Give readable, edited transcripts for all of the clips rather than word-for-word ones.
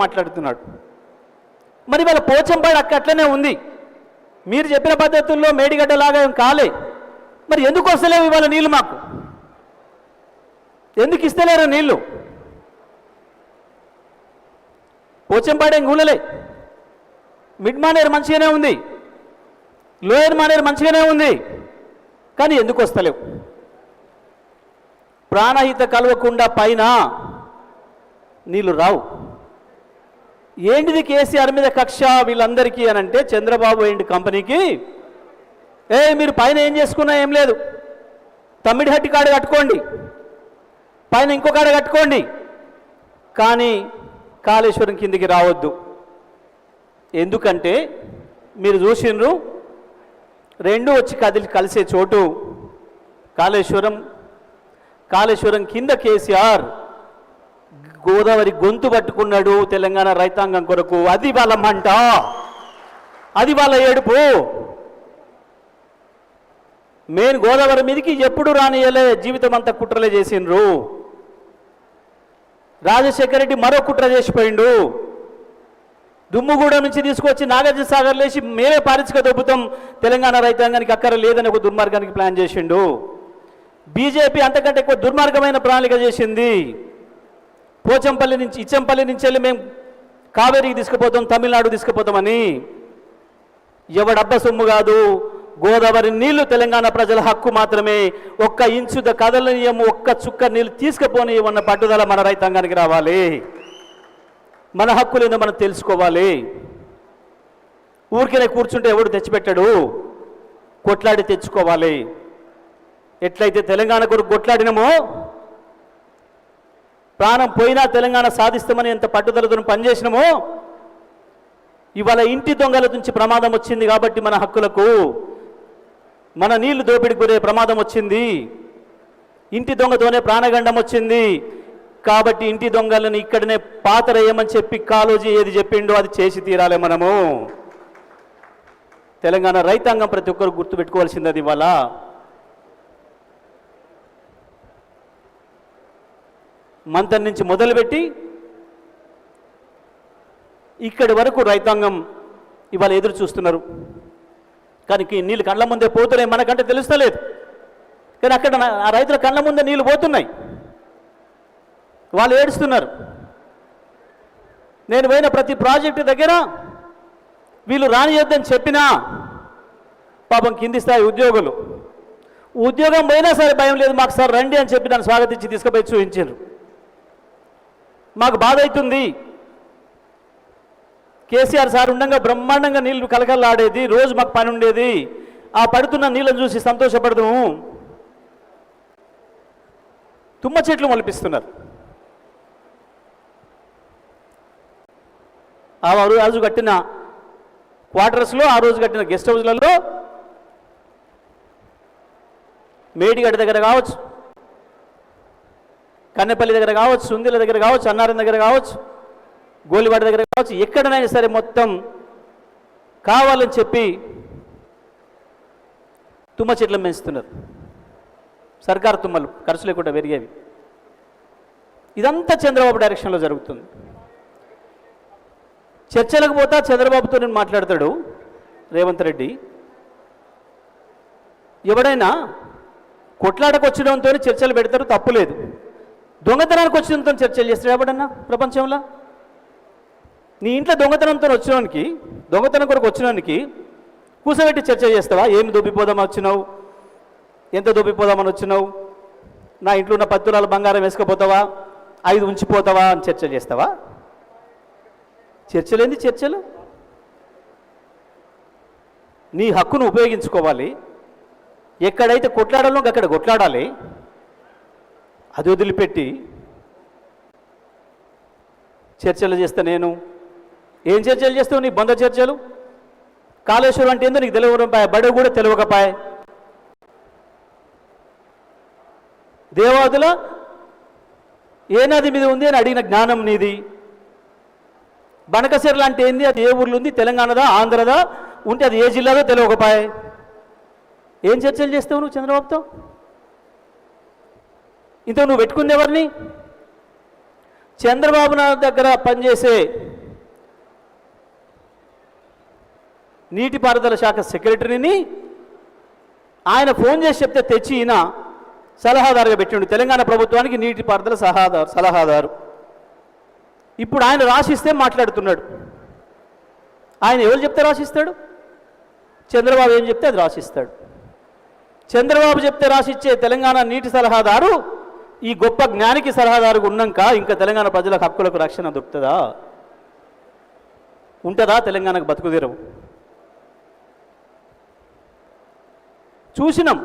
మాట్లాడుతున్నాడు. మరి వాళ్ళ పోచంపాడు అట్లనే ఉంది. మీరు చెప్పిన పద్ధతుల్లో మేడిగడ్డలాగా ఏం కాలే. మరి ఎందుకు వస్తలేవు ఇవాళ నీళ్ళు? మాకు ఎందుకు ఇస్తలేరు నీళ్ళు? పోచంపాడేం గూలలే. మిడ్ మానేరు మంచిగానే ఉంది, లోయర్ మానేరు మంచిగానే ఉంది, కానీ ఎందుకు వస్తలేవు? ప్రాణహిత కలవకుండా పైన నీళ్ళు రావు. ఏంటిది కేసీఆర్ మీద కక్ష వీళ్ళందరికీ అని అంటే, చంద్రబాబు ఏంటి కంపెనీకి మీరు పైన ఏం చేసుకున్నా ఏం లేదు, తమ్మిడిహట్టి కాడ కట్టుకోండి, పైన ఇంకో కాడ కట్టుకోండి, కానీ కాళేశ్వరం కిందికి రావద్దు. ఎందుకంటే మీరు చూసిండ్రు, రెండు వచ్చి కలిసే చోటు కాళేశ్వరం కింద కేసీఆర్ గోదావరి గొంతు పట్టుకున్నాడు తెలంగాణ రైతాంగం కొరకు. అది వాళ్ళ మంట, అది వాళ్ళ ఏడుపు. మెయిన్ గోదావరి మీదకి ఎప్పుడు రానియలే, జీవితం అంతా కుట్రలే చేసిండ్రు. రాజశేఖర రెడ్డి మరో కుట్ర చేసిపోయిండు. దుమ్ముగూడ నుంచి తీసుకొచ్చి నాగార్జున సాగర్ లేచి మేమే పారిశ్రామిక దొబ్బుతాం, తెలంగాణ రైతాంగానికి అక్కర లేదని ఒక దుర్మార్గానికి ప్లాన్ చేసిండు. బీజేపీ అంతకంటే ఎక్కువ దుర్మార్గమైన ప్రణాళిక చేసింది. పోచంపల్లి నుంచి ఇచ్చంపల్లి నుంచి వెళ్ళి మేము కావేరికి తీసుకుపోతాం, తమిళనాడు తీసుకుపోతామని. ఎవడబ్బ సొమ్ము కాదు, గోదావరి నీళ్లు తెలంగాణ ప్రజల హక్కు మాత్రమే. ఒక్క ఇంచు కదలనీయము, ఒక్క చుక్క నీళ్ళు తీసుకుపోనీయమన్న పట్టుదల మన రైతాంగానికి రావాలి. మన హక్కులేదో మనం తెలుసుకోవాలి. ఊరికే కూర్చుంటే ఎవడు తెచ్చిపెట్టాడు, కొట్లాడి తెచ్చుకోవాలి. ఎట్లయితే తెలంగాణ కొరకు కొట్లాడినమో, ప్రాణం పోయినా తెలంగాణ సాధిస్తామని ఎంత పట్టుదలతో పనిచేసినామో, ఇవాళ ఇంటి దొంగల నుంచి ప్రమాదం వచ్చింది కాబట్టి మన హక్కులకు, మన నీళ్లు దోపిడికి గురే ప్రమాదం వచ్చింది. ఇంటి దొంగతోనే ప్రాణగండం వచ్చింది కాబట్టి ఇంటి దొంగలను ఇక్కడనే పాతరేయమని చెప్పి కాళోజీ ఏది చెప్పిండో అది చేసి తీరాలి. మనము తెలంగాణ రైతాంగం ప్రతి ఒక్కరు గుర్తుపెట్టుకోవాల్సింది అది. ఇవాళ మంతన్ నుంచి మొదలుపెట్టి ఇక్కడి వరకు రైతాంగం ఇవాళ ఎదురు చూస్తున్నారు. కానీ నీళ్ళు కళ్ళ ముందే పోతున్నాయి, మనకంటే తెలుస్తలేదు. కానీ అక్కడ ఆ రైతుల కళ్ళ ముందే నీళ్ళు పోతున్నాయి, వాళ్ళు ఏడుస్తున్నారు. నేను పోయిన ప్రతి ప్రాజెక్టు దగ్గర వీళ్ళు రానియొద్దని చెప్పినా పాపం కింది స్థాయి ఉద్యోగం పోయినా సరే భయం లేదు, మాకు సార్ రండి అని చెప్పి నన్ను స్వాగతించి తీసుకుపోయి చూపించారు. మాకు బాధ అవుతుంది. కేసీఆర్ సార్ ఉండగా బ్రహ్మాండంగా నీళ్లు కలకల్లాడేది, రోజు మాకు పని ఉండేది. ఆ పడుతున్న నీళ్ళను చూసి సంతోషపడదాము. తుమ్మ చెట్లు మొలిపిస్తున్నారు. ఆ రోజు కట్టిన క్వార్టర్స్లో, ఆ రోజు కట్టిన గెస్ట్ హౌస్లలో, మేడిగడ్డ దగ్గర కావచ్చు, కన్నెపల్లి దగ్గర కావచ్చు, సుందిల దగ్గర కావచ్చు, అన్నారం దగ్గర కావచ్చు, గోలివాడ దగ్గర కావచ్చు, ఎక్కడనైనా సరే మొత్తం కావాలని చెప్పి తుమ్మ చెట్లు పెంచుతున్నారు. సర్కారు తుమ్మలు ఖర్చు లేకుండా పెరిగేవి. ఇదంతా చంద్రబాబు డైరెక్షన్లో జరుగుతుంది. చర్చలకు పోతా చంద్రబాబుతో నేను మాట్లాడతాడు రేవంత్ రెడ్డి. ఎవడైనా కొట్లాటకు వచ్చినంతో చర్చలు పెడతారు, తప్పులేదు. దొంగతనానికి వచ్చినంతో చర్చలు చేస్తాడు ఎవడన్నా ప్రపంచంలో? నీ ఇంట్లో దొంగతనం కొరకు వచ్చినానికి కూసబెట్టి చర్చ చేస్తావా? ఏమి దొబ్బిపోదామని వచ్చినావు, ఎంత దొబ్బిపోదామని వచ్చినావు, నా ఇంట్లో ఉన్న 10 తులాల బంగారం వేసుకుపోతావా, 5 ఉంచిపోతావా అని చర్చ చేస్తావా? చర్చలేంది చర్చలు? నీ హక్కును ఉపయోగించుకోవాలి. ఎక్కడైతే కొట్లాడాలో అక్కడ కొట్లాడాలి. అది వదిలిపెట్టి చర్చలు చేస్తా నేను. ఏం చర్చలు చేస్తావు? నీ బొంద చర్చలు. కాళేశ్వరం అంటే ఏందో నీకు తెలియకపోయా, బడి కూడా తెలియకపోయా. దేవాదుల ఏ నది మీద ఉంది అని అడిగిన జ్ఞానం నీది. బనకసెర్ల అంటే ఏంది, అది ఏ ఊర్లో ఉంది, తెలంగాణదా ఆంధ్రదా, ఉంటే అది ఏ జిల్లాదో తెలియకపోయా. ఏం చర్చలు చేస్తావు నువ్వు చంద్రబాబుతో? ఇంత నువ్వు పెట్టుకుంది ఎవరిని? చంద్రబాబు నాయుడు దగ్గర పనిచేసే నీటిపారుదల శాఖ సెక్రటరీని ఆయన ఫోన్ చేసి చెప్తే తెచ్చి ఈయన సలహాదారుగా పెట్టిండు, తెలంగాణ ప్రభుత్వానికి నీటిపారుదల సలహాదారు. ఇప్పుడు ఆయన రాసిస్తే మాట్లాడుతున్నాడు. ఆయన ఎవరు చెప్తే రాసిస్తాడు? చంద్రబాబు ఏం చెప్తే అది రాసిస్తాడు. చంద్రబాబు చెప్తే రాసిచ్చే తెలంగాణ నీటి సలహాదారు ఈ గొప్ప జ్ఞానికి సలహాదారుగా ఉన్నాక ఇంకా తెలంగాణ ప్రజల హక్కులకు రక్షణ దొరుకుతుందా? ఉంటుందా తెలంగాణకు బతుకుదెరవు? చూసినాం,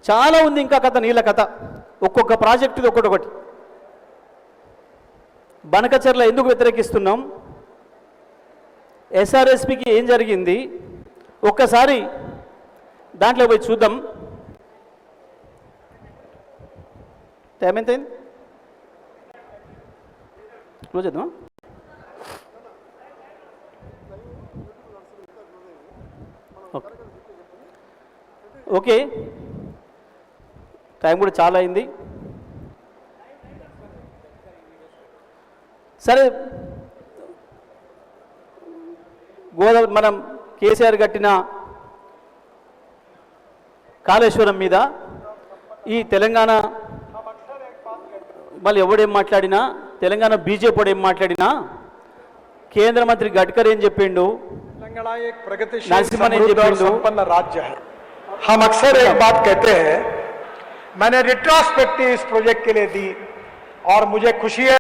చాలా ఉంది ఇంకా కథ, నీళ్ళ కథ. ఒక్కొక్క ప్రాజెక్టుది ఒక్కొక్కటి. బనకచెర్ల ఎందుకు వ్యతిరేకిస్తున్నాం? ఎస్ఆర్ఎస్పికి ఏం జరిగింది ఒక్కసారి దాంట్లో పోయి చూద్దాం. టైం ఎంత అయింది? క్లోజ్ చేద్దామా? ఓకే, టైం కూడా చాలా అయింది. సరే, గోదావరి మనం కేసీఆర్ కట్టిన కాళేశ్వరం మీద ఈ తెలంగాణ మళ్ళీ ఎవడేం మాట్లాడినా, తెలంగాణ బీజేపీ వాడు ఏం మాట్లాడినా, కేంద్ర మంత్రి గడ్కరీ ఏం చెప్పిండు, నరసింహన్ ఏం చెప్పిండు. राज्य है। हम अक्सर एक बात कहते हैं, मैंने रिट्रोस्पेक्टिव इस प्रोजेक्ट के लिए दी और मुझे खुशी है